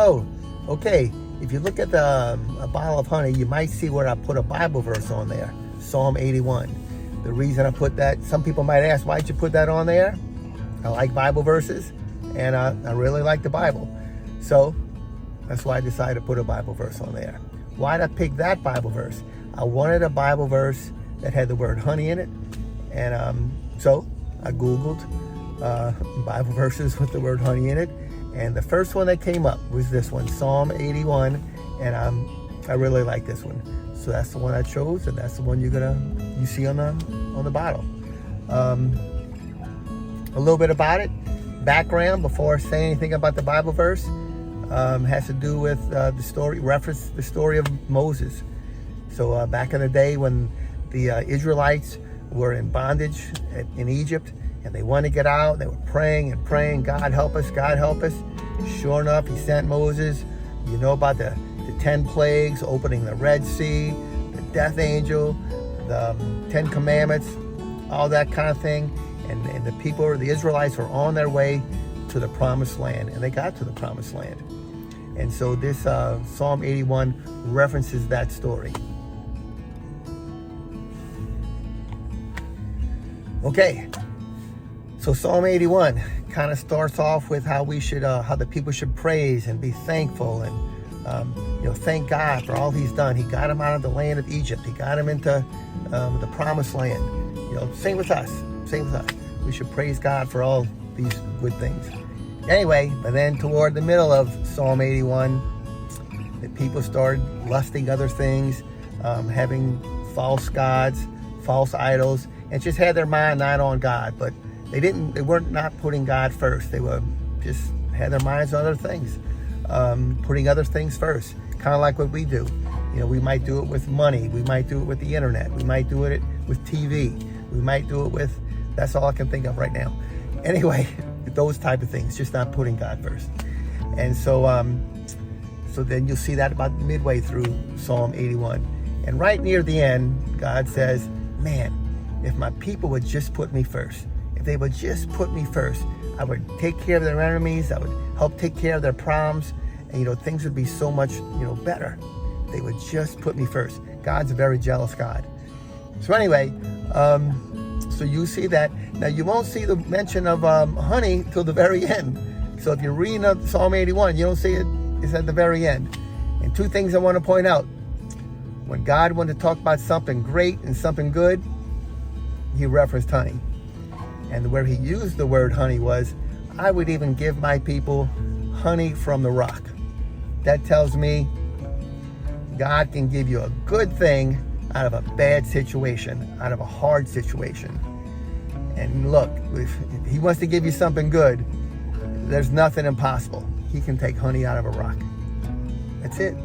Hello. Okay, if you look at a bottle of honey, you might see where I put a Bible verse on there, Psalm 81. The reason I put that, some people might ask, why'd you put that on there? I like Bible verses, and I really like the Bible. So that's why I decided to put a Bible verse on there. Why'd I pick that Bible verse? I wanted a Bible verse that had the word honey in it, and so I Googled Bible verses with the word honey in it, and the first one that came up was this one, Psalm 81, and I really like this one. So that's the one I chose, and that's the one you see on the bottle. A little bit about it, background before I say anything about the Bible verse, has to do with reference the story of Moses. So back in the day when the Israelites were in bondage in Egypt, and they wanted to get out, they were praying and praying, God help us, God help us. Sure enough, he sent Moses. You know about the 10 plagues, opening the Red Sea, the death angel, the 10 commandments, all that kind of thing. And the people, the Israelites, were on their way to the promised land, and they got to the promised land. And so this Psalm 81 references that story. Okay, so Psalm 81 kind of starts off with how the people should praise and be thankful and thank God for all he's done. He got them out of the land of Egypt. He got them into the promised land. Same with us. We should praise God for all these good things. Anyway, but then toward the middle of Psalm 81, the people started lusting other things, having false gods, false idols, and just had their mind not on God. But they weren't not putting God first. They were just had their minds on other things, putting other things first. Kind of like what we do. We might do it with money. We might do it with the internet. We might do it with TV. We might do it with, that's all I can think of right now. Anyway, those type of things, just not putting God first. And so then you'll see that about midway through Psalm 81. And right near the end, God says, man, if my people would just put me first, if they would just put me first, I would take care of their enemies, I would help take care of their problems, and things would be so much better. They would just put me first. God's a very jealous God. So anyway, so you see that. Now you won't see the mention of honey till the very end. So if you're reading Psalm 81, you don't see it. It's at the very end. And two things I want to point out. When God wanted to talk about something great and something good, he referenced honey. And where he used the word honey was, I would even give my people honey from the rock. That tells me God can give you a good thing out of a bad situation, out of a hard situation. And look, if he wants to give you something good, there's nothing impossible. He can take honey out of a rock. That's it.